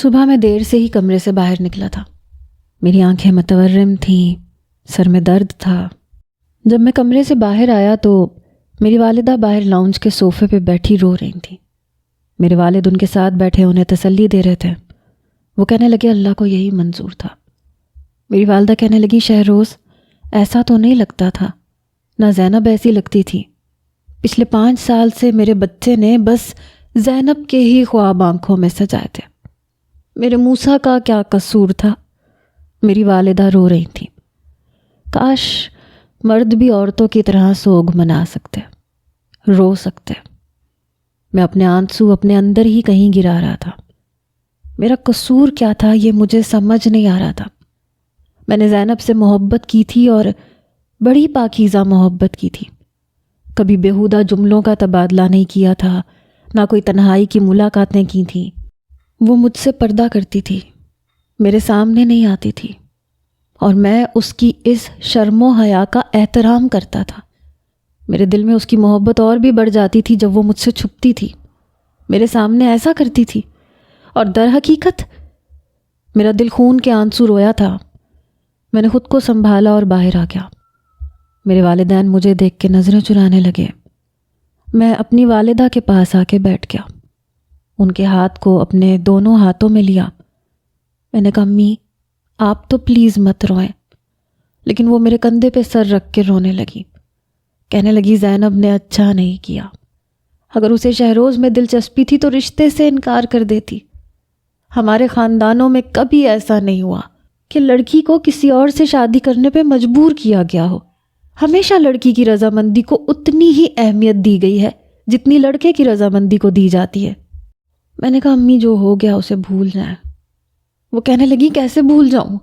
صبح میں دیر سے ہی کمرے سے باہر نکلا تھا۔ میری آنکھیں متورم تھیں، سر میں درد تھا۔ جب میں کمرے سے باہر آیا تو میری والدہ باہر لاؤنج کے صوفے پہ بیٹھی رو رہی تھیں۔ میرے والد ان کے ساتھ بیٹھے انہیں تسلی دے رہے تھے۔ وہ کہنے لگے اللہ کو یہی منظور تھا۔ میری والدہ کہنے لگی شہروز ایسا تو نہیں لگتا تھا، نہ زینب ایسی لگتی تھی۔ پچھلے 5 سال سے میرے بچے نے بس زینب کے ہی خواب آنکھوں میں سجائے تھے۔ میرے موسیٰ کا کیا قصور تھا؟ میری والدہ رو رہی تھیں۔ کاش مرد بھی عورتوں کی طرح سوگ منا سکتے، رو سکتے۔ میں اپنے آنسو اپنے اندر ہی کہیں گرا رہا تھا۔ میرا قصور کیا تھا یہ مجھے سمجھ نہیں آ رہا تھا۔ میں نے زینب سے محبت کی تھی اور بڑی پاکیزہ محبت کی تھی۔ کبھی بیہودہ جملوں کا تبادلہ نہیں کیا تھا، نہ کوئی تنہائی کی ملاقاتیں کی تھیں۔ وہ مجھ سے پردہ کرتی تھی، میرے سامنے نہیں آتی تھی، اور میں اس کی اس شرم و حیا کا احترام کرتا تھا۔ میرے دل میں اس کی محبت اور بھی بڑھ جاتی تھی جب وہ مجھ سے چھپتی تھی، میرے سامنے ایسا کرتی تھی، اور در حقیقت میرا دل خون کے آنسو رویا تھا۔ میں نے خود کو سنبھالا اور باہر آ گیا۔ میرے والدین مجھے دیکھ کے نظریں چرانے لگے۔ میں اپنی والدہ کے پاس آ کے بیٹھ گیا، ان کے ہاتھ کو اپنے دونوں ہاتھوں میں لیا۔ میں نے کہا امی آپ تو پلیز مت روئیں، لیکن وہ میرے کندھے پہ سر رکھ کے رونے لگی۔ کہنے لگی زینب نے اچھا نہیں کیا، اگر اسے شہروز میں دلچسپی تھی تو رشتے سے انکار کر دیتی۔ ہمارے خاندانوں میں کبھی ایسا نہیں ہوا کہ لڑکی کو کسی اور سے شادی کرنے پہ مجبور کیا گیا ہو۔ ہمیشہ لڑکی کی رضامندی کو اتنی ہی اہمیت دی گئی ہے جتنی لڑکے کی رضامندی کو دی جاتی ہے۔ میں نے کہا امی جو ہو گیا اسے بھول جائیں۔ وہ کہنے لگی کیسے بھول جاؤں؟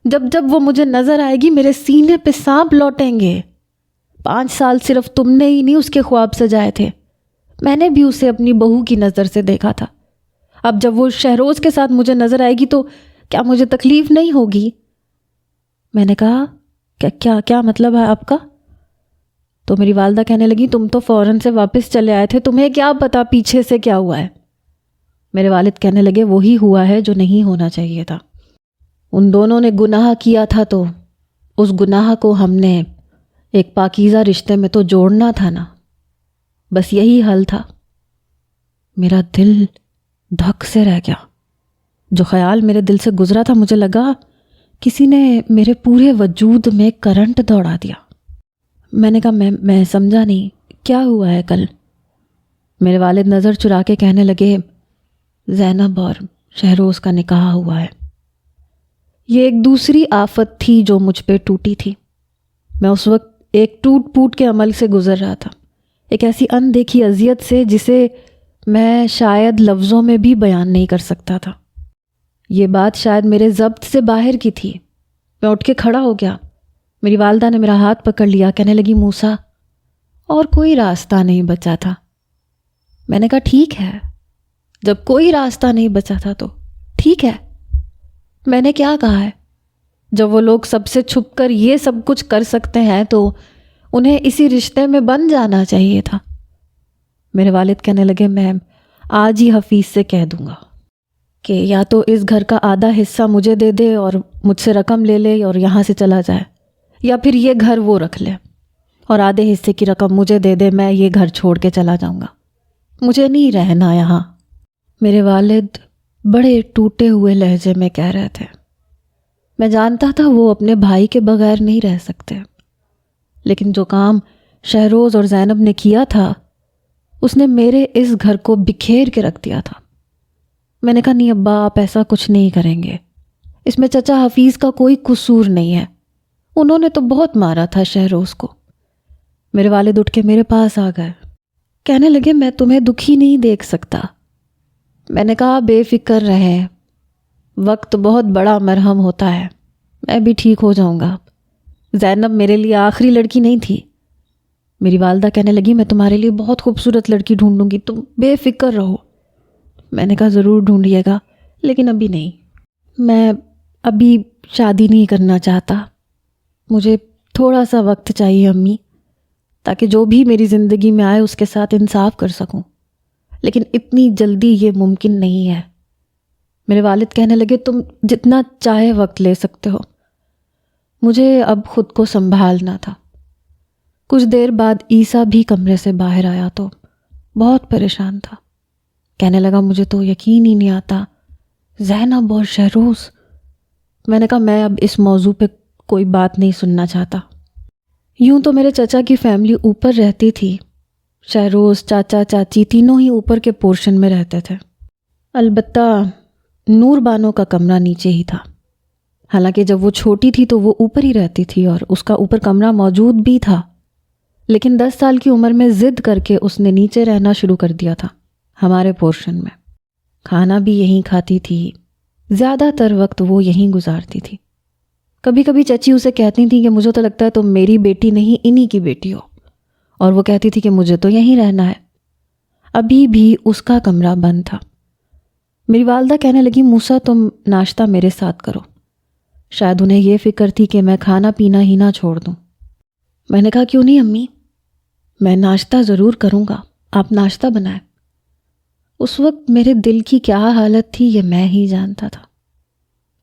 جب جب وہ مجھے نظر آئے گی میرے سینے پہ سانپ لوٹیں گے۔ 5 سال صرف تم نے ہی نہیں اس کے خواب سجائے تھے، میں نے بھی اسے اپنی بہو کی نظر سے دیکھا تھا۔ اب جب وہ شہروز کے ساتھ مجھے نظر آئے گی تو کیا مجھے تکلیف نہیں ہوگی؟ میں نے کہا کیا مطلب ہے آپ کا؟ تو میری والدہ کہنے لگی تم تو فوراً سے واپس چلے آئے تھے، تمہیں کیا پتا پیچھے سے کیا ہوا ہے؟ میرے والد کہنے لگے وہی ہوا ہے جو نہیں ہونا چاہیے تھا۔ ان دونوں نے گناہ کیا تھا تو اس گناہ کو ہم نے ایک پاکیزہ رشتے میں تو جوڑنا تھا نا، بس یہی حل تھا۔ میرا دل دھک سے رہ گیا۔ جو خیال میرے دل سے گزرا تھا مجھے لگا کسی نے میرے پورے وجود میں کرنٹ دوڑا دیا۔ میں نے کہا میں سمجھا نہیں، کیا ہوا ہے کل؟ میرے والد نظر چرا کے کہنے لگے زینب اور شہروز کا نکاح ہوا ہے۔ یہ ایک دوسری آفت تھی جو مجھ پہ ٹوٹی تھی۔ میں اس وقت ایک ٹوٹ پوٹ کے عمل سے گزر رہا تھا، ایک ایسی اندیکھی اذیت سے جسے میں شاید لفظوں میں بھی بیان نہیں کر سکتا تھا۔ یہ بات شاید میرے ضبط سے باہر کی تھی۔ میں اٹھ کے کھڑا ہو گیا۔ میری والدہ نے میرا ہاتھ پکڑ لیا، کہنے لگی موسیٰ اور کوئی راستہ نہیں بچا تھا۔ میں نے کہا ٹھیک ہے، جب کوئی راستہ نہیں بچا تھا تو ٹھیک ہے۔ میں نے کیا کہا ہے؟ جب وہ لوگ سب سے چھپ کر یہ سب کچھ کر سکتے ہیں تو انہیں اسی رشتے میں بن جانا چاہیے تھا۔ میرے والد کہنے لگے میں آج ہی حفیظ سے کہہ دوں گا کہ یا تو اس گھر کا آدھا حصہ مجھے دے دے اور مجھ سے رقم لے لے اور یہاں سے چلا جائے، یا پھر یہ گھر وہ رکھ لے اور آدھے حصے کی رقم مجھے دے دے، میں یہ گھر چھوڑ کے چلا جاؤں گا، مجھے نہیں رہنا یہاں۔ میرے والد بڑے ٹوٹے ہوئے لہجے میں کہہ رہے تھے۔ میں جانتا تھا وہ اپنے بھائی کے بغیر نہیں رہ سکتے، لیکن جو کام شہروز اور زینب نے کیا تھا اس نے میرے اس گھر کو بکھیر کے رکھ دیا تھا۔ میں نے کہا نہیں ابا آپ ایسا کچھ نہیں کریں گے، اس میں چچا حفیظ کا کوئی قصور نہیں ہے، انہوں نے تو بہت مارا تھا شہروز کو۔ میرے والد اٹھ کے میرے پاس آ گئے، کہنے لگے میں تمہیں دکھی نہیں دیکھ سکتا۔ میں نے کہا بے فکر رہیں، وقت بہت بڑا مرہم ہوتا ہے، میں بھی ٹھیک ہو جاؤں گا۔ زینب میرے لیے آخری لڑکی نہیں تھی۔ میری والدہ کہنے لگی میں تمہارے لیے بہت خوبصورت لڑکی ڈھونڈوں گی، تم بے فکر رہو۔ میں نے کہا ضرور ڈھونڈیے گا، لیکن ابھی نہیں، میں ابھی شادی نہیں کرنا چاہتا، مجھے تھوڑا سا وقت چاہیے امی، تاکہ جو بھی میری زندگی میں آئے اس کے ساتھ انصاف کر سکوں، لیکن اتنی جلدی یہ ممکن نہیں ہے۔ میرے والد کہنے لگے تم جتنا چاہے وقت لے سکتے ہو، مجھے اب خود کو سنبھالنا تھا۔ کچھ دیر بعد عیسیٰ بھی کمرے سے باہر آیا تو بہت پریشان تھا۔ کہنے لگا مجھے تو یقین ہی نہیں آتا، زینب اور شہروز۔ میں نے کہا میں اب اس موضوع پہ کوئی بات نہیں سننا چاہتا۔ یوں تو میرے چچا کی فیملی اوپر رہتی تھی، شہروز، چاچا، چاچی تینوں ہی اوپر کے پورشن میں رہتے تھے۔ البتہ نور بانو کا کمرہ نیچے ہی تھا۔ حالانکہ جب وہ چھوٹی تھی تو وہ اوپر ہی رہتی تھی اور اس کا اوپر کمرہ موجود بھی تھا، لیکن 10 سال کی عمر میں ضد کر کے اس نے نیچے رہنا شروع کر دیا تھا، ہمارے پورشن میں۔ کھانا بھی یہیں کھاتی تھی، زیادہ تر وقت وہ یہیں گزارتی تھی۔ کبھی کبھی چچی اسے کہتی تھی کہ مجھے تو لگتا ہے تم میری بیٹی نہیں انہی کی بیٹی ہو، اور وہ کہتی تھی کہ مجھے تو یہیں رہنا ہے۔ ابھی بھی اس کا کمرہ بند تھا۔ میری والدہ کہنے لگی موسیٰ تم ناشتہ میرے ساتھ کرو، شاید انہیں یہ فکر تھی کہ میں کھانا پینا ہی نہ چھوڑ دوں۔ میں نے کہا کیوں نہیں امی، میں ناشتہ ضرور کروں گا، آپ ناشتہ بنائیں۔ اس وقت میرے دل کی کیا حالت تھی یہ میں ہی جانتا تھا۔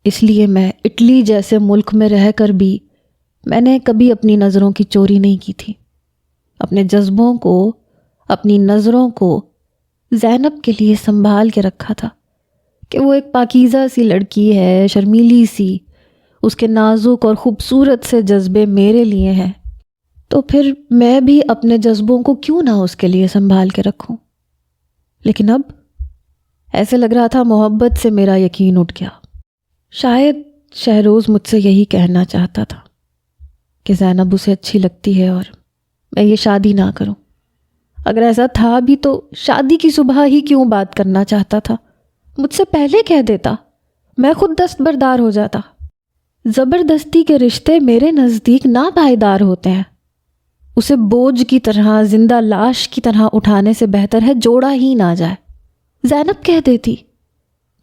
اس لیے میں اٹلی جیسے ملک میں رہ کر بھی میں نے کبھی اپنی نظروں کی چوری نہیں کی تھی۔ اپنے جذبوں کو، اپنی نظروں کو زینب کے لیے سنبھال کے رکھا تھا کہ وہ ایک پاکیزہ سی لڑکی ہے، شرمیلی سی، اس کے نازک اور خوبصورت سے جذبے میرے لیے ہیں، تو پھر میں بھی اپنے جذبوں کو کیوں نہ اس کے لیے سنبھال کے رکھوں۔ لیکن اب ایسے لگ رہا تھا محبت سے میرا یقین اٹھ گیا۔ شاید شہروز مجھ سے یہی کہنا چاہتا تھا کہ زینب اسے اچھی لگتی ہے اور میں یہ شادی نہ کروں۔ اگر ایسا تھا بھی تو شادی کی صبح ہی کیوں بات کرنا چاہتا تھا؟ مجھ سے پہلے کہہ دیتا، میں خود دستبردار ہو جاتا۔ زبردستی کے رشتے میرے نزدیک ناپائیدار ہوتے ہیں، اسے بوجھ کی طرح، زندہ لاش کی طرح اٹھانے سے بہتر ہے جوڑا ہی نہ جائے۔ زینب کہہ دیتی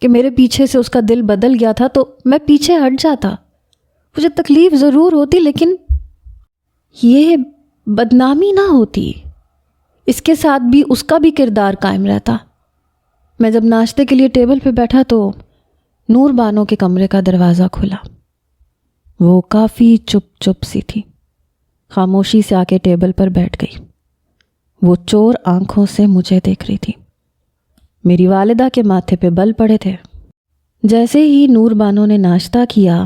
کہ میرے پیچھے سے اس کا دل بدل گیا تھا تو میں پیچھے ہٹ جاتا، مجھے تکلیف ضرور ہوتی لیکن یہ بدنامی نہ ہوتی، اس کے ساتھ بھی اس کا بھی کردار قائم رہتا۔ میں جب ناشتے کے لیے ٹیبل پہ بیٹھا تو نور بانو کے کمرے کا دروازہ کھلا۔ وہ کافی چپ سی تھی، خاموشی سے آ کے ٹیبل پر بیٹھ گئی۔ وہ چور آنکھوں سے مجھے دیکھ رہی تھی۔ میری والدہ کے ماتھے پہ بل پڑے تھے۔ جیسے ہی نور بانو نے ناشتہ کیا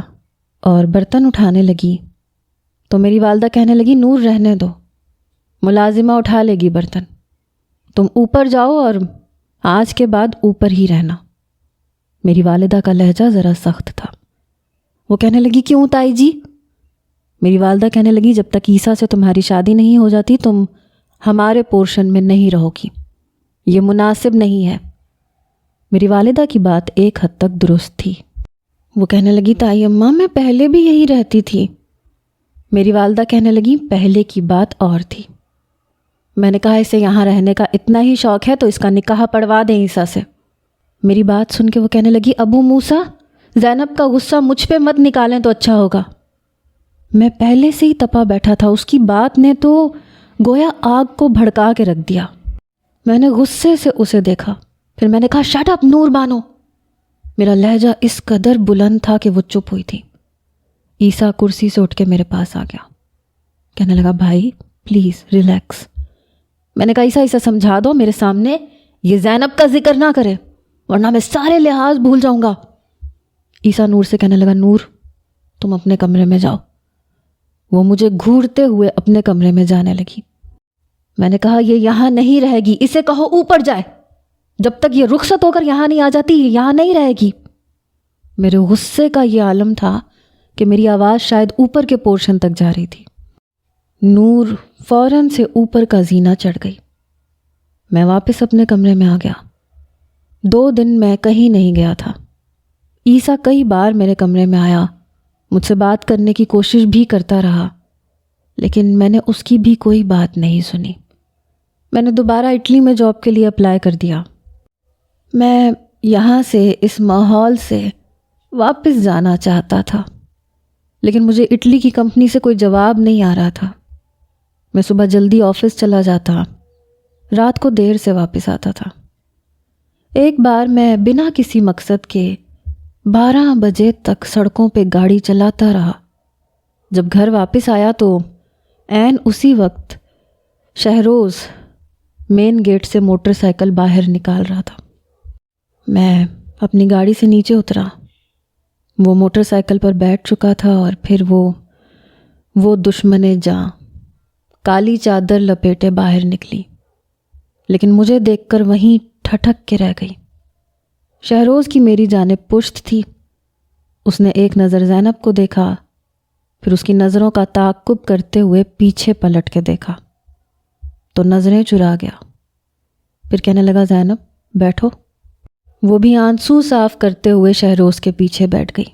اور برتن اٹھانے لگی تو میری والدہ کہنے لگی نور رہنے دو، ملازمہ اٹھا لے گی برتن، تم اوپر جاؤ اور آج کے بعد اوپر ہی رہنا۔ میری والدہ کا لہجہ ذرا سخت تھا۔ وہ کہنے لگی کیوں تائی جی؟ میری والدہ کہنے لگی جب تک عیسیٰ سے تمہاری شادی نہیں ہو جاتی تم ہمارے پورشن میں نہیں رہو گی، یہ مناسب نہیں ہے۔ میری والدہ کی بات ایک حد تک درست تھی۔ وہ کہنے لگی تائی اماں میں پہلے بھی یہی رہتی تھی۔ میری والدہ کہنے لگی پہلے کی بات اور تھی۔ میں نے کہا اسے یہاں رہنے کا اتنا ہی شوق ہے تو اس کا نکاح پڑھوا دیں عیسیٰ سے۔ میری بات سن کے وہ کہنے لگی ابو موسیٰ زینب کا غصہ مجھ پہ مت نکالیں تو اچھا ہوگا۔ میں پہلے سے ہی تپا بیٹھا تھا، اس کی بات نے تو گویا آگ کو بھڑکا کے رکھ دیا۔ میں نے غصے سے اسے دیکھا، پھر میں نے کہا شٹ اپ نور بانو۔ میرا لہجہ اس قدر بلند تھا کہ وہ چپ ہوئی تھی۔ عیسیٰ کرسی سے اٹھ کے میرے پاس آ گیا، کہنے لگا بھائی پلیز ریلیکس۔ میں نے کہا عیسیٰ اسے سمجھا دو میرے سامنے یہ زینب کا ذکر نہ کرے ورنہ میں سارے لحاظ بھول جاؤں گا۔ عیسیٰ نور سے کہنے لگا نور تم اپنے کمرے میں جاؤ۔ وہ مجھے گھورتے ہوئے اپنے کمرے میں جانے لگی۔ میں نے کہا یہ یہاں نہیں رہے گی، اسے کہو اوپر جائے، جب تک یہ رخصت ہو کر یہاں نہیں آ جاتی یہ یہاں نہیں رہے گی۔ میرے غصے کا یہ عالم تھا کہ میری آواز شاید اوپر کے پورشن تک جا رہی تھی۔ نور فوراً سے اوپر کا زینہ چڑھ گئی۔ میں واپس اپنے کمرے میں آ گیا۔ 2 دن میں کہیں نہیں گیا تھا۔ عیسیٰ کئی بار میرے کمرے میں آیا، مجھ سے بات کرنے کی کوشش بھی کرتا رہا، لیکن میں نے اس کی بھی کوئی بات نہیں سنی۔ میں نے دوبارہ اٹلی میں جاب کے لیے اپلائی کر دیا۔ میں یہاں سے، اس ماحول سے واپس جانا چاہتا تھا، لیکن مجھے اٹلی کی کمپنی سے کوئی جواب نہیں آ رہا تھا۔ میں صبح جلدی آفس چلا جاتا، رات کو دیر سے واپس آتا تھا۔ ایک بار میں بنا کسی مقصد کے 12 بجے تک سڑکوں پہ گاڑی چلاتا رہا۔ جب گھر واپس آیا تو عین اسی وقت شہروز مین گیٹ سے موٹر سائیکل باہر نکال رہا تھا۔ میں اپنی گاڑی سے نیچے اترا۔ وہ موٹر سائیکل پر بیٹھ چکا تھا اور پھر وہ دشمن جاں کالی چادر لپیٹے باہر نکلی، لیکن مجھے دیکھ کر وہیں ٹھٹک کے رہ گئی۔ شہروز کی میری جانب پشت تھی۔ اس نے ایک نظر زینب کو دیکھا، پھر اس کی نظروں کا تعاقب کرتے ہوئے پیچھے پلٹ کے دیکھا تو نظریں چرا گیا۔ پھر کہنے لگا زینب بیٹھو۔ وہ بھی آنسو صاف کرتے ہوئے شہروز کے پیچھے بیٹھ گئی۔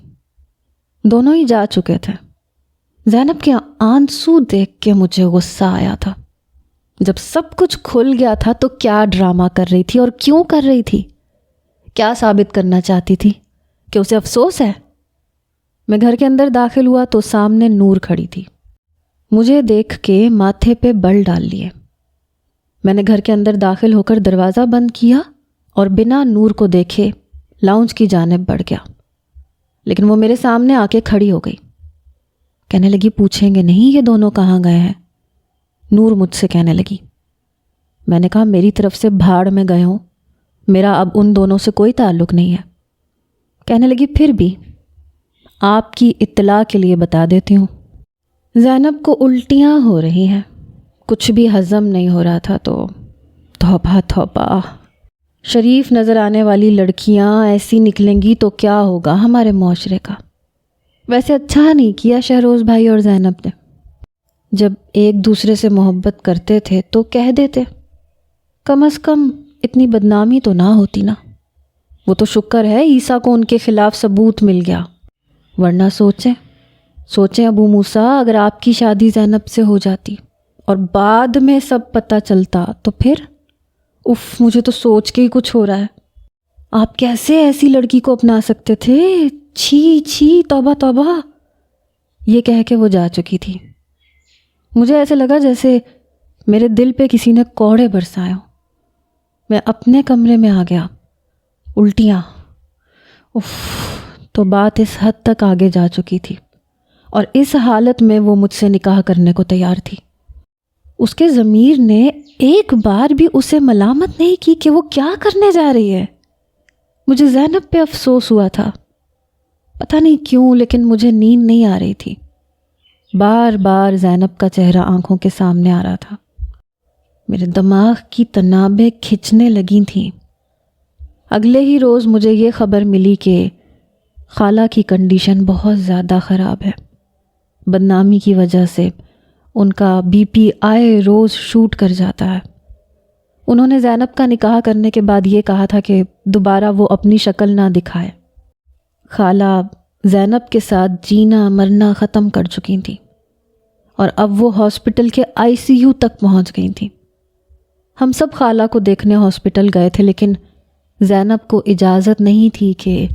دونوں ہی جا چکے تھے۔ زینب کے آنسو دیکھ کے مجھے غصہ آیا تھا۔ جب سب کچھ کھل گیا تھا تو کیا ڈرامہ کر رہی تھی اور کیوں کر رہی تھی؟ کیا ثابت کرنا چاہتی تھی کہ اسے افسوس ہے؟ میں گھر کے اندر داخل ہوا تو سامنے نور کھڑی تھی۔ مجھے دیکھ کے ماتھے پہ بل ڈال لیے۔ میں نے گھر کے اندر داخل ہو کر دروازہ بند کیا اور بنا نور کو دیکھے لاؤنج کی جانب بڑھ گیا، لیکن وہ میرے سامنے آ کے کھڑی ہو گئی۔ کہنے لگی پوچھیں گے نہیں یہ دونوں کہاں گئے ہیں؟ نور مجھ سے کہنے لگی۔ میں نے کہا میری طرف سے بھاڑ میں گئے ہوں، میرا اب ان دونوں سے کوئی تعلق نہیں ہے۔ کہنے لگی پھر بھی آپ کی اطلاع کے لیے بتا دیتی ہوں، زینب کو الٹیاں ہو رہی ہیں، کچھ بھی ہضم نہیں ہو رہا تھا تو توبہ توبہ، شریف نظر آنے والی لڑکیاں ایسی نکلیں گی تو کیا ہوگا ہمارے معاشرے کا۔ ویسے اچھا نہیں کیا شہروز بھائی اور زینب نے، جب ایک دوسرے سے محبت کرتے تھے تو کہہ دیتے، کم از کم اتنی بدنامی تو نہ ہوتی نا۔ وہ تو شکر ہے عیسیٰ کو ان کے خلاف ثبوت مل گیا، ورنہ سوچیں ابو موسیٰ اگر آپ کی شادی زینب سے ہو جاتی اور بعد میں سب پتہ چلتا تو پھر مجھے تو سوچ کے ہی کچھ ہو رہا ہے۔ آپ کیسے ایسی لڑکی کو اپنا سکتے تھے؟ چھی چھی، توبہ توبہ۔ یہ کہہ کے وہ جا چکی تھی۔ مجھے ایسے لگا جیسے میرے دل پہ کسی نے کوڑے برسائے ہوں۔ میں اپنے کمرے میں آ گیا۔ الٹیاں، تو بات اس حد تک آگے جا چکی تھی اور اس حالت میں وہ مجھ سے نکاح کرنے کو تیار تھی۔ اس کے ضمیر نے ایک بار بھی اسے ملامت نہیں کی کہ وہ کیا کرنے جا رہی ہے۔ مجھے زینب پہ افسوس ہوا تھا، پتہ نہیں کیوں، لیکن مجھے نیند نہیں آ رہی تھی۔ بار بار زینب کا چہرہ آنکھوں کے سامنے آ رہا تھا۔ میرے دماغ کی تنابیں کھچنے لگی تھیں۔ اگلے ہی روز مجھے یہ خبر ملی کہ خالہ کی کنڈیشن بہت زیادہ خراب ہے۔ بدنامی کی وجہ سے ان کا بی پی آئے روز شوٹ کر جاتا ہے۔ انہوں نے زینب کا نکاح کرنے کے بعد یہ کہا تھا کہ دوبارہ وہ اپنی شکل نہ دکھائے۔ خالہ زینب کے ساتھ جینا مرنا ختم کر چکی تھیں اور اب وہ ہاسپٹل کے ICU تک پہنچ گئی تھیں۔ ہم سب خالہ کو دیکھنے ہاسپٹل گئے تھے، لیکن زینب کو اجازت نہیں تھی کہ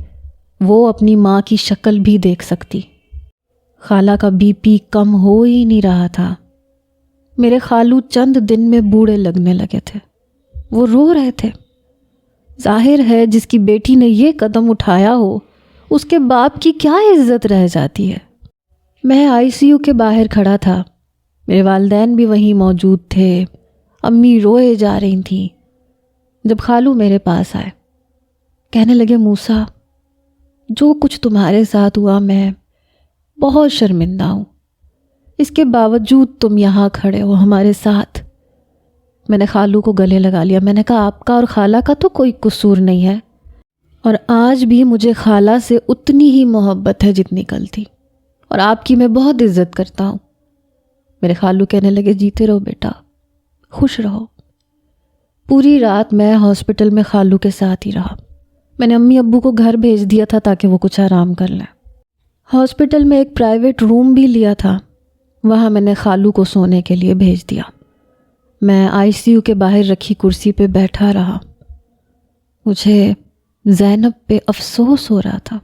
وہ اپنی ماں کی شکل بھی دیکھ سکتی۔ خالہ کا بی پی کم ہو ہی نہیں رہا تھا۔ میرے خالو چند دن میں بوڑھے لگنے لگے تھے۔ وہ رو رہے تھے۔ ظاہر ہے جس کی بیٹی نے یہ قدم اٹھایا ہو اس کے باپ کی کیا عزت رہ جاتی ہے۔ میں ICU کے باہر کھڑا تھا، میرے والدین بھی وہیں موجود تھے، امی روئے جا رہی تھیں۔ جب خالو میرے پاس آئے، کہنے لگے موسیٰ جو کچھ تمہارے ساتھ ہوا میں بہت شرمندہ ہوں، اس کے باوجود تم یہاں کھڑے ہو ہمارے ساتھ۔ میں نے خالو کو گلے لگا لیا۔ میں نے کہا آپ کا اور خالہ کا تو کوئی قصور نہیں ہے، اور آج بھی مجھے خالہ سے اتنی ہی محبت ہے جتنی کل تھی، اور آپ کی میں بہت عزت کرتا ہوں۔ میرے خالو کہنے لگے جیتے رہو بیٹا، خوش رہو۔ پوری رات میں ہاسپٹل میں خالو کے ساتھ ہی رہا۔ میں نے امی ابو کو گھر بھیج دیا تھا تاکہ وہ کچھ آرام کر لیں۔ ہاسپٹل میں ایک پرائیویٹ روم بھی لیا تھا، وہاں میں نے خالو کو سونے کے لیے بھیج دیا۔ میں ICU کے باہر رکھی کرسی پہ بیٹھا رہا۔ مجھے زینب پہ افسوس ہو رہا تھا۔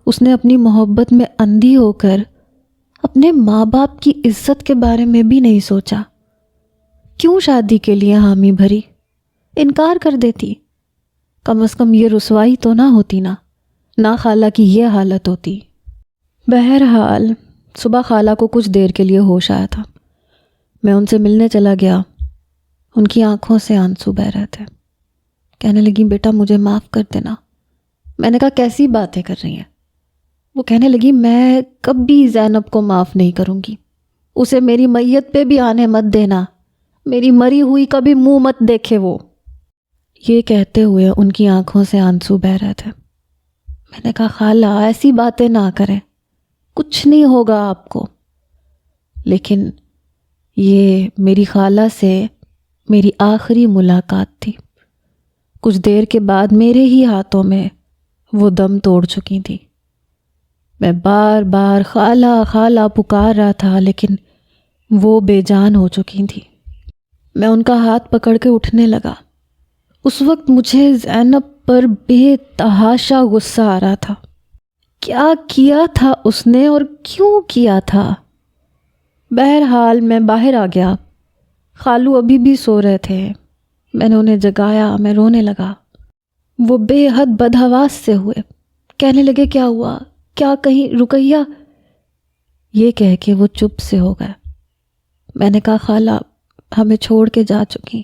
اس نے اپنی محبت میں اندھی ہو کر اپنے ماں باپ کی عزت کے بارے میں بھی نہیں سوچا۔ کیوں شادی کے لیے حامی بھری؟ انکار کر دیتی، کم از کم یہ رسوائی تو نہ ہوتی نا۔ نہ خالہ کی یہ حالت ہوتی۔ بہرحال صبح خالہ کو کچھ دیر کے لیے ہوش آیا تھا۔ میں ان سے ملنے چلا گیا۔ ان کی آنکھوں سے آنسو بہہ رہے تھے۔ کہنے لگی بیٹا مجھے معاف کر دینا۔ میں نے کہا کیسی باتیں کر رہی ہیں؟ وہ کہنے لگی میں کبھی زینب کو معاف نہیں کروں گی، اسے میری میت پہ بھی آنے مت دینا، میری مری ہوئی کبھی منہ مت دیکھے وہ۔ یہ کہتے ہوئے ان کی آنکھوں سے آنسو بہہ رہے تھے۔ میں نے کہا خالہ ایسی باتیں نہ کریں، کچھ نہیں ہوگا آپ کو۔ لیکن یہ میری خالہ سے میری آخری ملاقات تھی۔ کچھ دیر کے بعد میرے ہی ہاتھوں میں وہ دم توڑ چکی تھی۔ میں بار بار خالہ خالہ پکار رہا تھا لیکن وہ بے جان ہو چکی تھی۔ میں ان کا ہاتھ پکڑ کے اٹھنے لگا۔ اس وقت مجھے زینب پر بے تحاشا غصہ آ رہا تھا۔ کیا کیا تھا اس نے اور کیوں کیا تھا؟ بہرحال میں باہر آ گیا۔ خالو ابھی بھی سو رہے تھے۔ میں نے انہیں جگایا، میں رونے لگا۔ وہ بے حد بدحواس سے ہوئے، کہنے لگے کیا ہوا، کیا کہیں رقیہ؟ یہ کہہ کے وہ چپ سے ہو گئے۔ میں نے کہا خالہ ہمیں چھوڑ کے جا چکی۔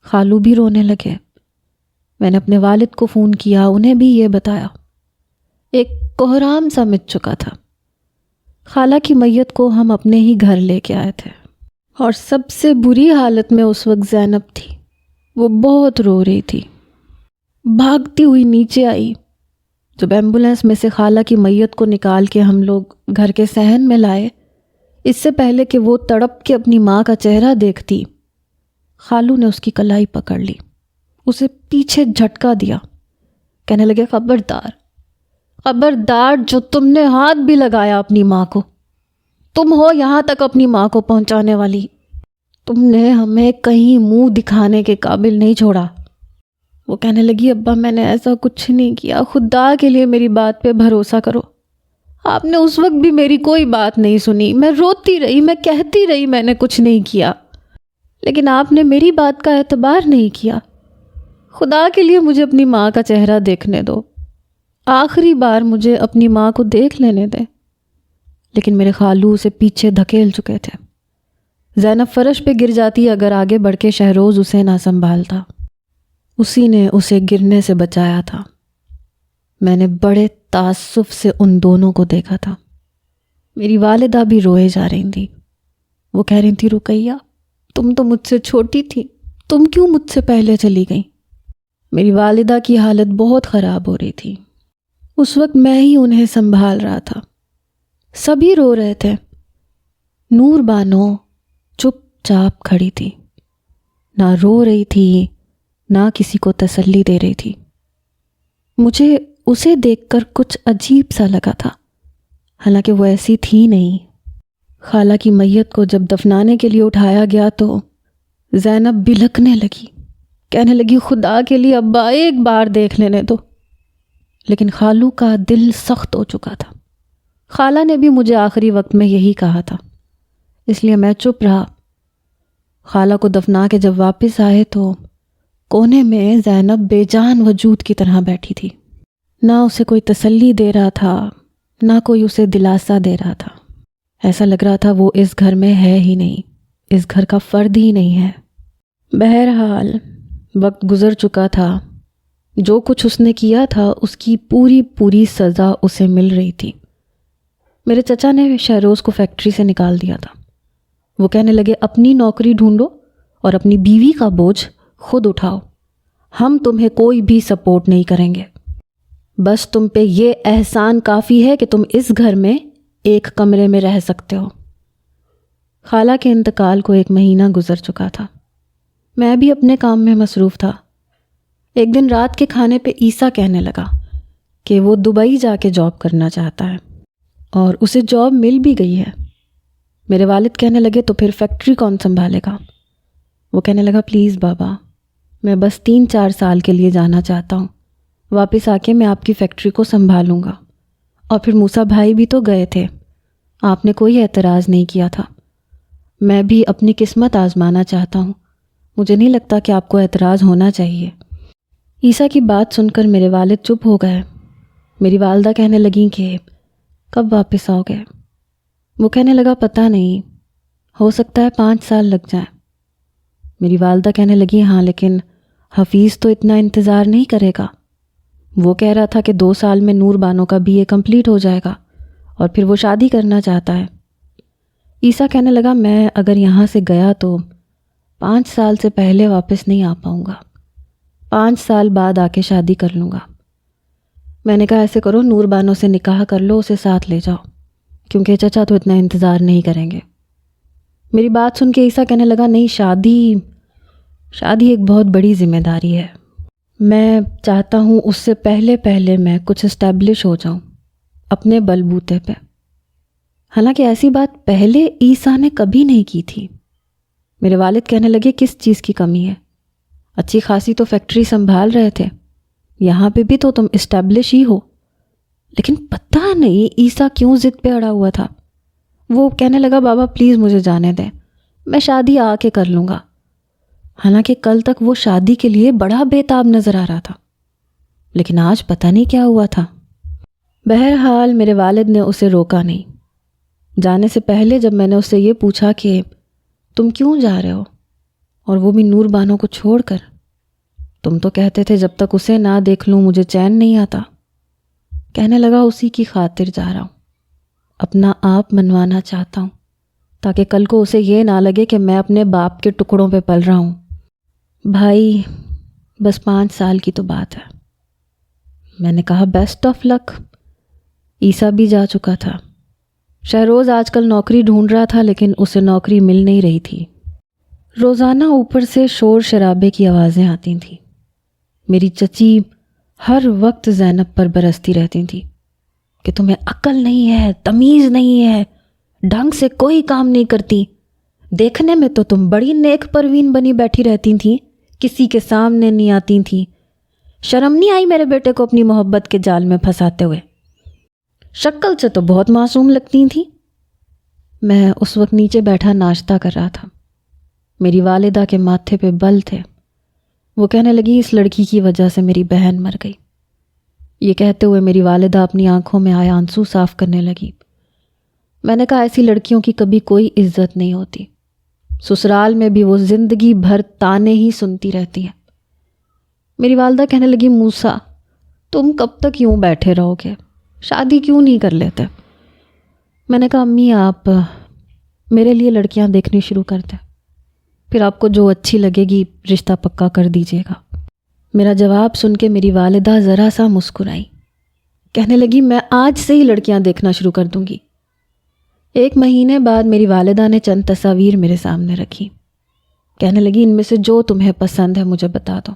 خالو بھی رونے لگے۔ میں نے اپنے والد کو فون کیا، انہیں بھی یہ بتایا۔ ایک کوہرام سا مٹ چکا تھا۔ خالہ کی میت کو ہم اپنے ہی گھر لے کے آئے تھے، اور سب سے بری حالت میں اس وقت زینب تھی۔ وہ بہت رو رہی تھی۔ بھاگتی ہوئی نیچے آئی۔ جب ایمبولینس میں سے خالہ کی میت کو نکال کے ہم لوگ گھر کے صحن میں لائے، اس سے پہلے کہ وہ تڑپ کے اپنی ماں کا چہرہ دیکھتی، خالو نے اس کی کلائی پکڑ لی، اسے پیچھے جھٹکا دیا۔ کہنے لگے خبردار، خبردار جو تم نے ہاتھ بھی لگایا اپنی ماں کو، تم ہو یہاں تک اپنی ماں کو پہنچانے والی، تم نے ہمیں کہیں منہ دکھانے کے قابل نہیں چھوڑا۔ وہ کہنے لگی ابا میں نے ایسا کچھ نہیں کیا، خدا کے لیے میری بات پہ بھروسہ کرو، آپ نے اس وقت بھی میری کوئی بات نہیں سنی، میں روتی رہی، میں کہتی رہی میں نے کچھ نہیں کیا، لیکن آپ نے میری بات کا اعتبار نہیں کیا۔ خدا کے لیے مجھے اپنی ماں کا چہرہ دیکھنے دو، آخری بار مجھے اپنی ماں کو دیکھ لینے دیں۔ لیکن میرے خالو اسے پیچھے دھکیل چکے تھے۔ زینب فرش پہ گر جاتی اگر آگے بڑھ کے شہروز اسے نہ سنبھالتا۔ اسی نے اسے گرنے سے بچایا تھا۔ میں نے بڑے تعصب سے ان دونوں کو دیکھا تھا۔ میری والدہ بھی روئے جا رہی تھی۔ وہ کہہ رہی تھی رقیہ تم تو مجھ سے چھوٹی تھی، تم کیوں مجھ سے پہلے چلی گئی؟ میری والدہ کی حالت بہت خراب ہو رہی تھی۔ اس وقت میں ہی انہیں سنبھال رہا تھا۔ سبھی رو رہے تھے۔ نور بانو چپ چاپ کھڑی تھی، نہ رو رہی تھی نہ کسی کو تسلی دے رہی تھی۔ مجھے اسے دیکھ کر کچھ عجیب سا لگا تھا، حالانکہ وہ ایسی تھی نہیں۔ خالہ کی میت کو جب دفنانے کے لیے اٹھایا گیا تو زینب بلکنے لگی، کہنے لگی خدا کے لیے ابا ایک بار دیکھ لینے دو۔ لیکن خالو کا دل سخت ہو چکا تھا۔ خالہ نے بھی مجھے آخری وقت میں یہی کہا تھا، اس لیے میں چپ رہا۔ خالہ کو دفنا کے جب واپس آئے تو کونے میں زینب بے جان وجود کی طرح بیٹھی تھی۔ نہ اسے کوئی تسلی دے رہا تھا، نہ کوئی اسے دلاسا دے رہا تھا۔ ایسا لگ رہا تھا وہ اس گھر میں ہے ہی نہیں، اس گھر کا فرد ہی نہیں ہے۔ بہرحال وقت گزر چکا تھا۔ جو کچھ اس نے کیا تھا اس کی پوری سزا اسے مل رہی تھی۔ میرے چچا نے شہروز کو فیکٹری سے نکال دیا تھا۔ وہ کہنے لگے اپنی نوکری ڈھونڈو اور اپنی بیوی کا بوجھ خود اٹھاؤ، ہم تمہیں کوئی بھی سپورٹ نہیں کریں گے، بس تم پہ یہ احسان کافی ہے کہ تم اس گھر میں ایک کمرے میں رہ سکتے ہو۔ خالہ کے انتقال کو 1 مہینہ گزر چکا تھا۔ میں بھی اپنے کام میں مصروف تھا۔ ایک دن رات کے کھانے پہ عیسیٰ کہنے لگا کہ وہ دبئی جا کے جاب کرنا چاہتا ہے اور اسے جاب مل بھی گئی ہے۔ میرے والد کہنے لگے تو پھر فیکٹری کون سنبھالے گا؟ وہ کہنے لگا پلیز بابا، میں بس 3-4 سال کے لیے جانا چاہتا ہوں، واپس آ کے میں آپ کی فیکٹری کو سنبھالوں گا۔ اور پھر موسیٰ بھائی بھی تو گئے تھے، آپ نے کوئی اعتراض نہیں کیا تھا۔ میں بھی اپنی قسمت آزمانا چاہتا ہوں، مجھے نہیں لگتا کہ آپ کو اعتراض ہونا چاہیے۔ عیسیٰ کی بات سن کر میرے والد چپ ہو گئے۔ میری والدہ کہنے لگیں کہ کب واپس آؤ گے؟ وہ کہنے لگا پتہ نہیں، ہو سکتا ہے 5 سال لگ جائیں۔ میری والدہ کہنے لگی ہاں لیکن حفیظ تو اتنا انتظار نہیں کرے گا، وہ کہہ رہا تھا کہ 2 سال میں نور بانو کا BA کمپلیٹ ہو جائے گا اور پھر وہ شادی کرنا چاہتا ہے۔ عیسیٰ کہنے لگا میں اگر یہاں سے گیا تو 5 سال سے پہلے واپس نہیں آ پاؤں گا، 5 سال بعد آ کے شادی کر لوں گا۔ میں نے کہا ایسے کرو، نور بانو سے نکاح کر لو، اسے ساتھ لے جاؤ، کیونکہ چچا تو اتنا انتظار نہیں کریں گے۔ میری بات سن کے عیسیٰ کہنے لگا نہیں، شادی ایک بہت بڑی ذمہ داری ہے، میں چاہتا ہوں اس سے پہلے میں کچھ اسٹیبلش ہو جاؤں اپنے بل بوتے پہ۔ حالانکہ ایسی بات پہلے عیسیٰ نے کبھی نہیں کی تھی۔ میرے والد کہنے لگے کس چیز کی کمی ہے؟ اچھی خاصی تو فیکٹری سنبھال رہے تھے، یہاں پہ بھی تو تم اسٹیبلش ہی ہو۔ لیکن پتہ نہیں عیسیٰ کیوں ضد پہ اڑا ہوا تھا۔ وہ کہنے لگا بابا پلیز مجھے جانے دیں، میں شادی آ کے کر لوں گا۔ حالانکہ کل تک وہ شادی کے لیے بڑا بےتاب نظر آ رہا تھا، لیکن آج پتہ نہیں کیا ہوا تھا۔ بہرحال میرے والد نے اسے روکا نہیں۔ جانے سے پہلے جب میں نے اس سے یہ پوچھا کہ تم کیوں جا رہے ہو، اور وہ بھی نور بانو کو چھوڑ کر؟ تم تو کہتے تھے جب تک اسے نہ دیکھ لوں مجھے چین نہیں آتا۔ کہنے لگا اسی کی خاطر جا رہا ہوں، اپنا آپ منوانا چاہتا ہوں تاکہ کل کو اسے یہ نہ لگے کہ میں اپنے باپ کے ٹکڑوں پہ پل رہا ہوں۔ بھائی بس 5 سال کی تو بات ہے۔ میں نے کہا بیسٹ آف لک۔ عیسیٰ بھی جا چکا تھا۔ شہروز آج کل نوکری ڈھونڈ رہا تھا لیکن اسے نوکری مل نہیں رہی تھی۔ روزانہ اوپر سے شور شرابے کی آوازیں آتی تھیں۔ میری چچی ہر وقت زینب پر برستی رہتی تھی کہ تمہیں عقل نہیں ہے، تمیز نہیں ہے، ڈھنگ سے کوئی کام نہیں کرتی، دیکھنے میں تو تم بڑی نیک پروین بنی بیٹھی رہتی تھیں، کسی کے سامنے نہیں آتی تھیں، شرم نہیں آئی میرے بیٹے کو اپنی محبت کے جال میں پھنساتے ہوئے، شکل سے تو بہت معصوم لگتی تھیں۔ میں اس وقت نیچے بیٹھا ناشتہ کر رہا تھا، میری والدہ کے ماتھے پہ بل تھے۔ وہ کہنے لگی اس لڑکی کی وجہ سے میری بہن مر گئی۔ یہ کہتے ہوئے میری والدہ اپنی آنکھوں میں آئے آنسو صاف کرنے لگی۔ میں نے کہا ایسی لڑکیوں کی کبھی کوئی عزت نہیں ہوتی، سسرال میں بھی وہ زندگی بھر تانے ہی سنتی رہتی ہیں۔ میری والدہ کہنے لگی موسیٰ تم کب تک یوں بیٹھے رہو گے، شادی کیوں نہیں کر لیتے؟ میں نے کہا امی آپ میرے لیے لڑکیاں دیکھنی شروع کر دیں، پھر آپ کو جو اچھی لگے گی رشتہ پکا کر دیجیے گا۔ میرا جواب سن کے میری والدہ ذرا سا مسکرائی، کہنے لگی میں آج سے ہی لڑکیاں دیکھنا شروع کر دوں گی۔ 1 مہینے بعد میری والدہ نے چند تصاویر میرے سامنے رکھی، کہنے لگی ان میں سے جو تمہیں پسند ہے مجھے بتا دو۔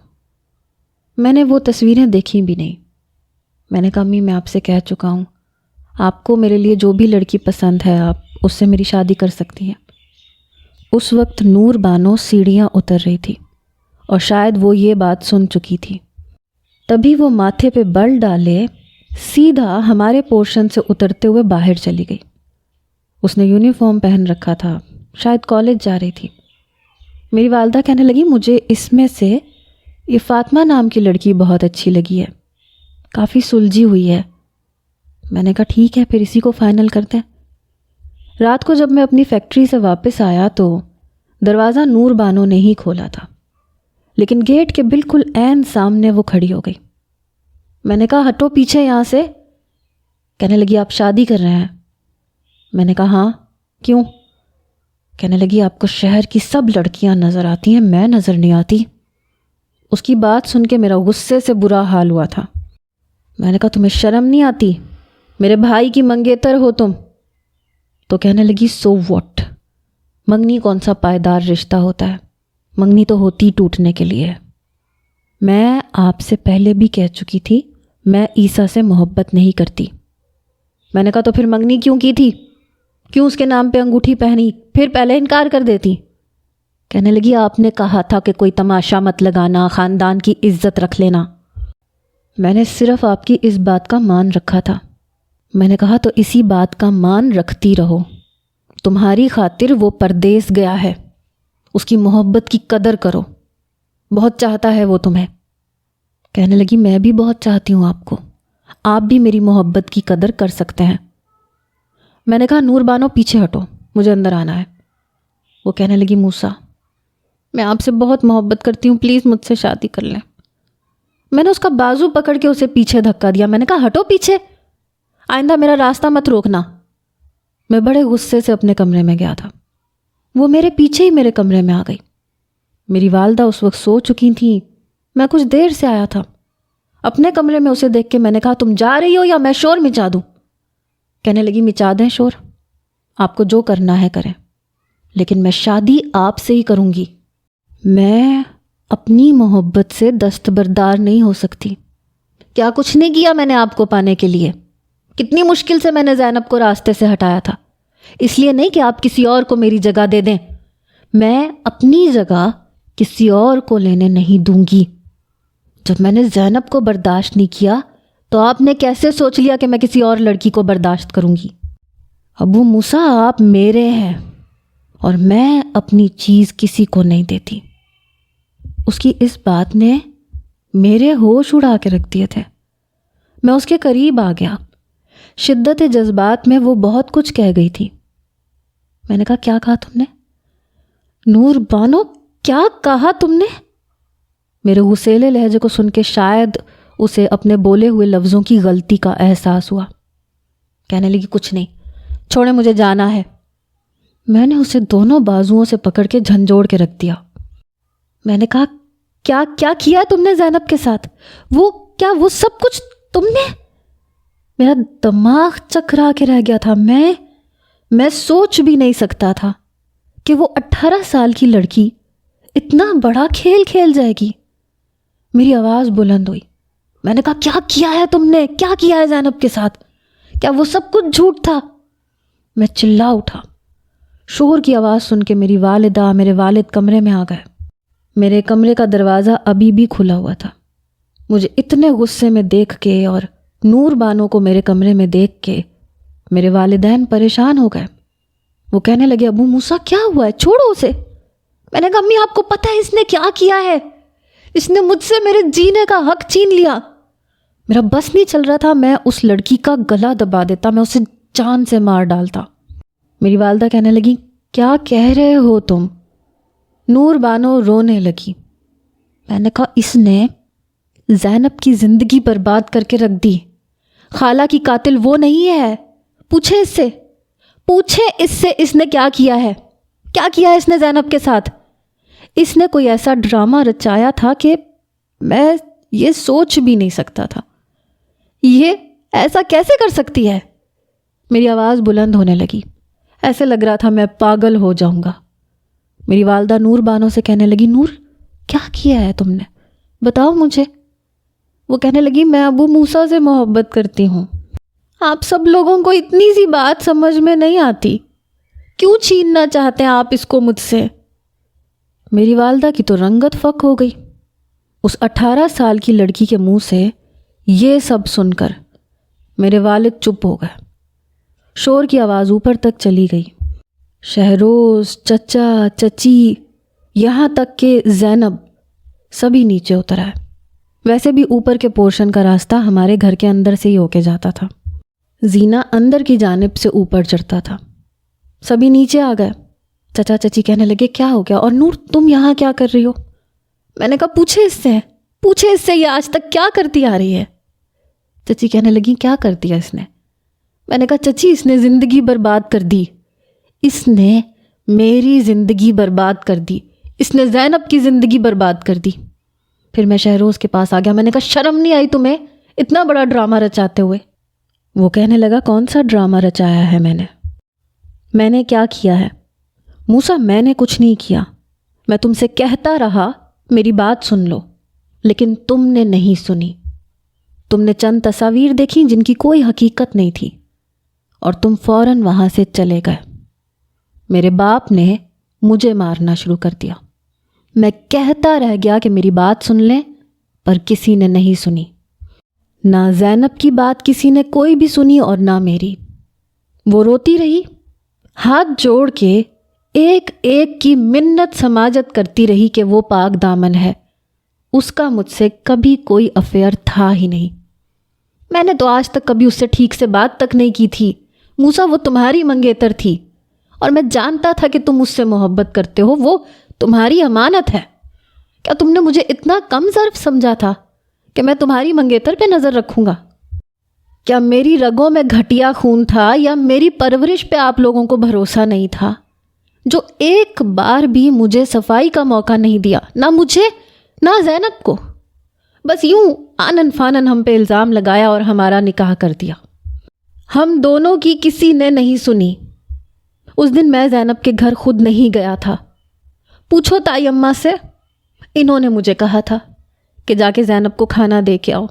میں نے وہ تصویریں دیکھی بھی نہیں۔ میں نے کہا امی میں آپ سے کہہ چکا ہوں، آپ کو میرے لیے جو بھی لڑکی پسند ہے آپ اس سے میری شادی کر سکتی ہیں۔ اس وقت نور بانو سیڑھیاں اتر رہی تھی اور شاید وہ یہ بات سن چکی تھی، تبھی وہ ماتھے پہ بل ڈالے سیدھا ہمارے پورشن سے اترتے ہوئے باہر چلی گئی۔ اس نے یونیفارم پہن رکھا تھا، شاید کالج جا رہی تھی۔ میری والدہ کہنے لگی مجھے اس میں سے یہ فاطمہ نام کی لڑکی بہت اچھی لگی ہے، کافی سلجھی ہوئی ہے۔ میں نے کہا ٹھیک ہے پھر اسی کو فائنل کرتے ہیں۔ رات کو جب میں اپنی فیکٹری سے واپس آیا تو دروازہ نور بانو نے ہی کھولا تھا، لیکن گیٹ کے بالکل عین سامنے وہ کھڑی ہو گئی۔ میں نے کہا ہٹو پیچھے یہاں سے۔ کہنے لگی آپ شادی کر رہے ہیں؟ میں نے کہا ہاں، کیوں؟ کہنے لگی آپ کو شہر کی سب لڑکیاں نظر آتی ہیں، میں نظر نہیں آتی۔ اس کی بات سن کے میرا غصے سے برا حال ہوا تھا۔ میں نے کہا تمہیں شرم نہیں آتی؟ میرے بھائی کی منگیتر ہو تم۔ تو کہنے لگی سو واٹ، منگنی کون سا پائیدار رشتہ ہوتا ہے، منگنی تو ہوتی ٹوٹنے کے لیے۔ میں آپ سے پہلے بھی کہہ چکی تھی میں عیسیٰ سے محبت نہیں کرتی۔ میں نے کہا تو پھر منگنی کیوں کی تھی، کیوں اس کے نام پہ انگوٹھی پہنی، پھر پہلے انکار کر دیتی۔ کہنے لگی آپ نے کہا تھا کہ کوئی تماشا مت لگانا، خاندان کی عزت رکھ لینا۔ میں نے صرف آپ کی اس بات کا مان رکھا تھا۔ میں نے کہا تو اسی بات کا مان رکھتی رہو، تمہاری خاطر وہ پردیس گیا ہے، اس کی محبت کی قدر کرو، بہت چاہتا ہے وہ تمہیں۔ کہنے لگی میں بھی بہت چاہتی ہوں آپ کو، آپ بھی میری محبت کی قدر کر سکتے ہیں۔ میں نے کہا نور بانو پیچھے ہٹو، مجھے اندر آنا ہے۔ وہ کہنے لگی موسیٰ میں آپ سے بہت محبت کرتی ہوں، پلیز مجھ سے شادی کر لیں۔ میں نے اس کا بازو پکڑ کے اسے پیچھے دھکا دیا۔ میں نے کہا ہٹو پیچھے، آئندہ میرا راستہ مت روکنا۔ میں بڑے غصے سے اپنے کمرے میں گیا تھا۔ وہ میرے پیچھے ہی میرے کمرے میں آ گئی۔ میری والدہ اس وقت سو چکی تھیں، میں کچھ دیر سے آیا تھا۔ اپنے کمرے میں اسے دیکھ کے میں نے کہا تم جا رہی ہو یا میں شور مچا دوں؟ کہنے لگی مچا دیں شور، آپ کو جو کرنا ہے کریں، لیکن میں شادی آپ سے ہی کروں گی۔ میں اپنی محبت سے دستبردار نہیں ہو سکتی۔ کیا کچھ نہیں کیا میں نے آپ کو پانے کے لیے؟ کتنی مشکل سے میں نے زینب کو راستے سے ہٹایا تھا، اس لیے نہیں کہ آپ کسی اور کو میری جگہ دے دیں۔ میں اپنی جگہ کسی اور کو لینے نہیں دوں گی۔ جب میں نے زینب کو برداشت نہیں کیا تو آپ نے کیسے سوچ لیا کہ میں کسی اور لڑکی کو برداشت کروں گی؟ ابو موسیٰ آپ میرے ہیں اور میں اپنی چیز کسی کو نہیں دیتی۔ اس کی اس بات نے میرے ہوش اڑا کے رکھ دیے تھے۔ میں اس کے قریب آ گیا۔ شدت جذبات میں وہ بہت کچھ کہہ گئی تھی۔ میں نے کہا کیا کہا تم نے؟ نور بانو کیا کہا تم نے؟ میرے غصیلے لہجے کو سن کے شاید اسے اپنے بولے ہوئے لفظوں کی غلطی کا احساس ہوا۔ کہنے لگی کچھ نہیں، چھوڑے مجھے جانا ہے۔ میں نے اسے دونوں بازوؤں سے پکڑ کے جھنجھوڑ کے رکھ دیا۔ میں نے کہا کیا کیا تم نے زینب کے ساتھ؟ وہ سب کچھ تم نے؟ میرا دماغ چکرا کے رہ گیا تھا۔ میں سوچ بھی نہیں سکتا تھا کہ وہ 18 سال کی لڑکی اتنا بڑا کھیل کھیل جائے گی۔ میری آواز بلند ہوئی۔ میں نے کہا کیا کیا ہے تم نے؟ کیا کیا ہے زینب کے ساتھ؟ کیا وہ سب کچھ جھوٹ تھا؟ میں چلا اٹھا۔ شور کی آواز سن کے میری والدہ میرے والد کمرے میں آ گئے۔ میرے کمرے کا دروازہ ابھی بھی کھلا ہوا تھا۔ مجھے اتنے غصے میں دیکھ کے اور نور بانو کو میرے کمرے میں دیکھ کے میرے والدین پریشان ہو گئے۔ وہ کہنے لگے ابو موسیٰ کیا ہوا ہے؟ چھوڑو اسے۔ میں نے کہا امی آپ کو پتہ ہے اس نے کیا کیا ہے؟ اس نے مجھ سے میرے جینے کا حق چھین لیا۔ میرا بس نہیں چل رہا تھا، میں اس لڑکی کا گلا دبا دیتا، میں اسے جان سے مار ڈالتا۔ میری والدہ کہنے لگی کیا کہہ رہے ہو تم؟ نور بانو رونے لگی۔ میں نے کہا اس نے زینب کی زندگی برباد کر کے رکھ دی۔ خالہ کی قاتل وہ نہیں ہے، پوچھے اس سے اس نے کیا کیا ہے؟ کیا کیا ہے اس نے زینب کے ساتھ؟ اس نے کوئی ایسا ڈرامہ رچایا تھا کہ میں یہ سوچ بھی نہیں سکتا تھا۔ یہ ایسا کیسے کر سکتی ہے؟ میری آواز بلند ہونے لگی، ایسے لگ رہا تھا میں پاگل ہو جاؤں گا۔ میری والدہ نور بانو سے کہنے لگی نور کیا کیا ہے تم نے؟ بتاؤ مجھے۔ وہ کہنے لگی میں ابو موسیٰ سے محبت کرتی ہوں۔ آپ سب لوگوں کو اتنی سی بات سمجھ میں نہیں آتی، کیوں چھیننا چاہتے ہیں آپ اس کو مجھ سے؟ میری والدہ کی تو رنگت فک ہو گئی۔ اس 18 سال کی لڑکی کے منہ سے یہ سب سن کر میرے والد چپ ہو گئے۔ شور کی آواز اوپر تک چلی گئی۔ شہروز، چچا، چچی، یہاں تک کہ زینب، سبھی نیچے اتر آئے۔ ویسے بھی اوپر کے پورشن کا راستہ ہمارے گھر کے اندر سے ہی ہو کے جاتا تھا۔ زینہ اندر کی جانب سے اوپر چڑھتا تھا۔ سبھی نیچے آ گئے۔ چچا چچی کہنے لگے کیا ہو گیا؟ اور نور تم یہاں کیا کر رہی ہو؟ میں نے کہا پوچھے اس سے یہ آج تک کیا کرتی آ رہی ہے؟ چچی کہنے لگی کیا کر دیا اس نے؟ میں نے کہا چچی اس نے زندگی برباد کر دی، اس نے میری زندگی برباد کر دی، اس نے زینب کی زندگی برباد کر دی۔ پھر میں شہروز کے پاس آ گیا۔ میں نے کہا شرم نہیں آئی تمہیں اتنا بڑا ڈرامہ رچاتے ہوئے؟ وہ کہنے لگا کون سا ڈرامہ رچایا ہے میں نے کیا کیا ہے؟ موسیٰ میں نے کچھ نہیں کیا، میں تم سے کہتا رہا میری بات سن لو، لیکن تم نے نہیں سنی۔ تم نے چند تصاویر دیکھی جن کی کوئی حقیقت نہیں تھی اور تم فوراً وہاں سے چلے گئے۔ میرے باپ نے مجھے مارنا شروع کر دیا۔ میں کہتا رہ گیا کہ میری بات سن لیں، پر کسی نے نہیں سنی۔ نہ زینب کی بات کسی نے کوئی بھی سنی اور نہ میری۔ وہ روتی رہی، ہاتھ جوڑ کے ایک ایک کی منت سماجت کرتی رہی کہ وہ پاک دامن ہے، اس کا مجھ سے کبھی کوئی افیئر تھا ہی نہیں۔ میں نے تو آج تک کبھی اس سے ٹھیک سے بات تک نہیں کی تھی۔ موسیٰ وہ تمہاری منگیتر تھی اور میں جانتا تھا کہ تم اس سے محبت کرتے ہو، وہ تمہاری امانت ہے۔ کیا تم نے مجھے اتنا کم ظرف سمجھا تھا کہ میں تمہاری منگیتر پہ نظر رکھوں گا؟ کیا میری رگوں میں گھٹیا خون تھا یا میری پرورش پہ آپ لوگوں کو بھروسہ نہیں تھا، جو ایک بار بھی مجھے صفائی کا موقع نہیں دیا، نہ مجھے نہ زینب کو؟ بس یوں آنن فانن ہم پہ الزام لگایا اور ہمارا نکاح کر دیا۔ ہم دونوں کی کسی نے نہیں سنی۔ اس دن میں زینب کے گھر خود نہیں گیا تھا۔ پوچھو تائی اماں سے، انہوں نے مجھے کہا تھا کہ جا کے زینب کو کھانا دے کے آؤ،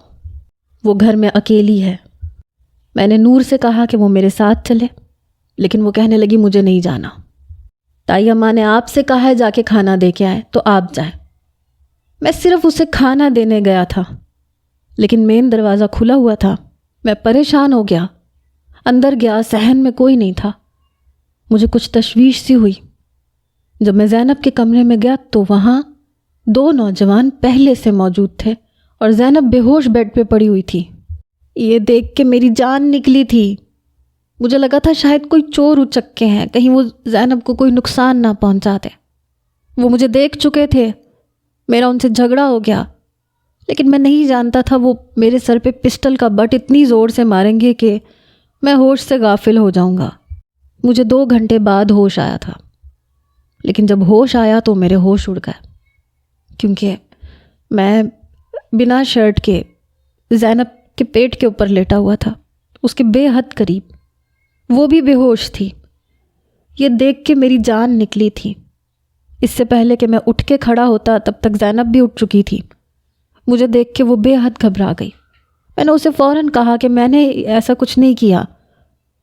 وہ گھر میں اکیلی ہے۔ میں نے نور سے کہا کہ وہ میرے ساتھ چلے، لیکن وہ کہنے لگی مجھے نہیں جانا۔ تائی اماں نے آپ سے کہا ہے جا کے کھانا دے کے آئے تو آپ جائیں۔ میں صرف اسے کھانا دینے گیا تھا، لیکن مین دروازہ کھلا ہوا تھا۔ میں پریشان ہو گیا، اندر گیا، صحن میں کوئی نہیں تھا۔ مجھے کچھ تشویش سی ہوئی۔ جب میں زینب کے کمرے میں گیا تو وہاں 2 نوجوان پہلے سے موجود تھے اور زینب بے ہوش بیڈ پہ پڑی ہوئی تھی۔ یہ دیکھ کے میری جان نکلی تھی۔ مجھے لگا تھا شاید کوئی چور اچکے ہیں، کہیں وہ زینب کو کوئی نقصان نہ پہنچا دے۔ وہ مجھے دیکھ چکے تھے، میرا ان سے جھگڑا ہو گیا، لیکن میں نہیں جانتا تھا وہ میرے سر پہ پسٹل کا بٹ اتنی زور سے ماریں گے کہ میں ہوش سے غافل ہو جاؤں گا۔ مجھے 2 گھنٹے بعد ہوش آیا تھا، لیکن جب ہوش آیا تو میرے ہوش اڑ گئے، کیونکہ میں بنا شرٹ کے زینب کے پیٹ کے اوپر لیٹا ہوا تھا، اس کے بے حد قریب۔ وہ بھی بے ہوش تھی۔ یہ دیکھ کے میری جان نکلی تھی۔ اس سے پہلے کہ میں اٹھ کے کھڑا ہوتا تب تک زینب بھی اٹھ چکی تھی۔ مجھے دیکھ کے وہ بے حد گھبرا گئی۔ میں نے اسے فوراً کہا کہ میں نے ایسا کچھ نہیں کیا۔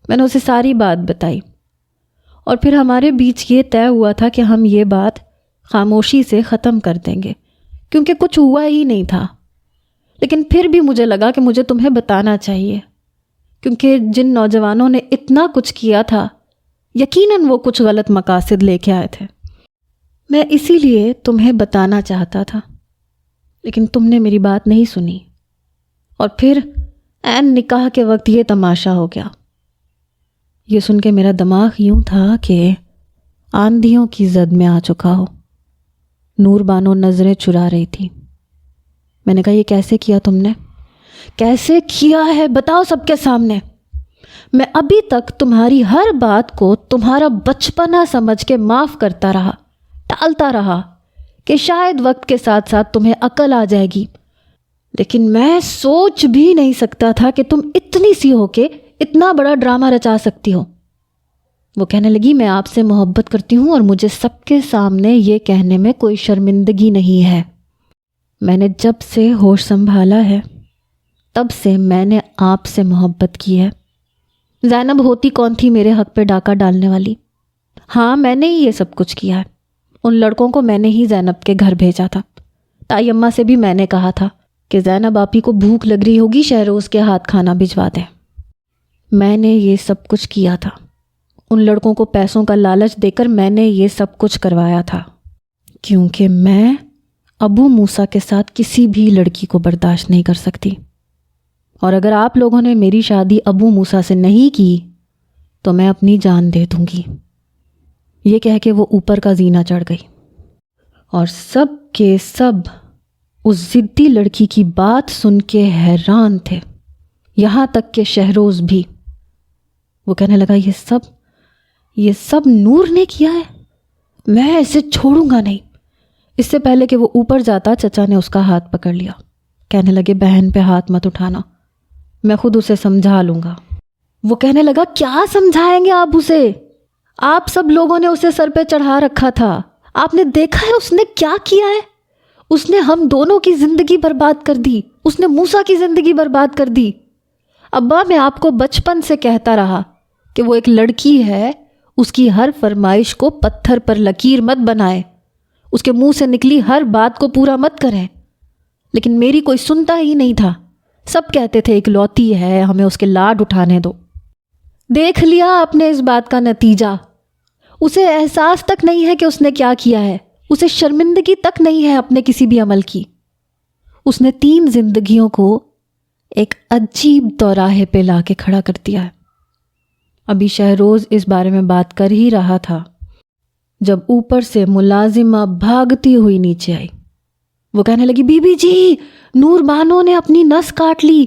میں نے اسے ساری بات بتائی، اور پھر ہمارے بیچ یہ طے ہوا تھا کہ ہم یہ بات خاموشی سے ختم کر دیں گے، کیونکہ کچھ ہوا ہی نہیں تھا۔ لیکن پھر بھی مجھے لگا کہ مجھے تمہیں بتانا چاہیے، کیونکہ جن نوجوانوں نے اتنا کچھ کیا تھا یقیناً وہ کچھ غلط مقاصد لے کے آئے تھے۔ میں اسی لیے تمہیں بتانا چاہتا تھا، لیکن تم نے میری بات نہیں سنی، اور پھر عین نکاح کے وقت یہ تماشا ہو گیا۔ یہ سن کے میرا دماغ یوں تھا کہ آندھیوں کی زد میں آ چکا ہو۔ نور بانو نظریں چرا رہی تھی۔ میں نے کہا یہ کیسے کیا تم نے؟ کیسے کیا ہے بتاؤ سب کے سامنے۔ میں ابھی تک تمہاری ہر بات کو تمہارا بچپنا سمجھ کے معاف کرتا رہا، ٹالتا رہا کہ شاید وقت کے ساتھ ساتھ تمہیں عقل آ جائے گی، لیکن میں سوچ بھی نہیں سکتا تھا کہ تم اتنی سی ہو کے اتنا بڑا ڈرامہ رچا سکتی ہو۔ وہ کہنے لگی میں آپ سے محبت کرتی ہوں اور مجھے سب کے سامنے یہ کہنے میں کوئی شرمندگی نہیں ہے۔ میں نے جب سے ہوش سنبھالا ہے تب سے میں نے آپ سے محبت کی ہے۔ زینب ہوتی کون تھی میرے حق پہ ڈاکہ ڈالنے والی؟ ہاں میں نے ہی یہ سب کچھ کیا ہے۔ ان لڑکوں کو میں نے ہی زینب کے گھر بھیجا تھا۔ تائی اماں سے بھی میں نے کہا تھا کہ زینب آپی کو بھوک لگ رہی ہوگی، شہروز کے ہاتھ کھانا بھجوا دیں۔ میں نے یہ سب کچھ کیا تھا۔ ان لڑکوں کو پیسوں کا لالچ دے کر میں نے یہ سب کچھ کروایا تھا، کیونکہ میں ابو موسیٰ کے ساتھ کسی بھی لڑکی کو برداشت نہیں کر سکتی، اور اگر آپ لوگوں نے میری شادی ابو موسیٰ سے نہیں کی تو میں اپنی جان دے دوں گی۔ یہ کہہ کے وہ اوپر کا زینہ چڑھ گئی، اور سب کے سب اس ضدی لڑکی کی بات سن کے حیران تھے، یہاں تک کہ شہروز بھی۔ وہ کہنے لگا یہ سب نور نے کیا ہے، میں اسے چھوڑوں گا نہیں۔ اس سے پہلے کہ وہ اوپر جاتا چچا نے اس کا ہاتھ پکڑ لیا، کہنے لگے بہن پہ ہاتھ مت اٹھانا، میں خود اسے سمجھا لوں گا۔ وہ کہنے لگا کیا سمجھائیں گے آپ اسے؟ آپ سب لوگوں نے اسے سر پہ چڑھا رکھا تھا، آپ نے دیکھا ہے اس نے کیا کیا ہے؟ اس نے ہم دونوں کی زندگی برباد کر دی، اس نے موسیٰ کی زندگی برباد کر دی۔ ابا میں آپ کو بچپن سے کہتا رہا کہ وہ ایک لڑکی ہے، اس کی ہر فرمائش کو پتھر پر لکیر مت بنائے، اس کے منہ سے نکلی ہر بات کو پورا مت کریں، لیکن میری کوئی سنتا ہی نہیں تھا۔ سب کہتے تھے اکلوتی ہے، ہمیں اس کے لاڈ اٹھانے دو۔ دیکھ لیا آپ نے اس بات کا نتیجہ۔ اسے احساس تک نہیں ہے کہ اس نے کیا کیا ہے، اسے شرمندگی تک نہیں ہے اپنے کسی بھی عمل کی۔ اس نے 3 زندگیوں کو ایک عجیب دوراہے پہ لا کے کھڑا کر دیا ہے۔ ابھی شہروز اس بارے میں بات کر ہی رہا تھا جب اوپر سے ملازمہ بھاگتی ہوئی نیچے آئی۔ وہ کہنے لگی، بی بی جی، نور بانو نے اپنی نس کاٹ لی،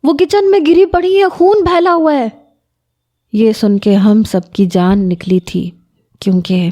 وہ کچن میں گری پڑی ہے، خون بہلا ہوا ہے۔ یہ سن کے ہم سب کی جان نکلی تھی، کیونکہ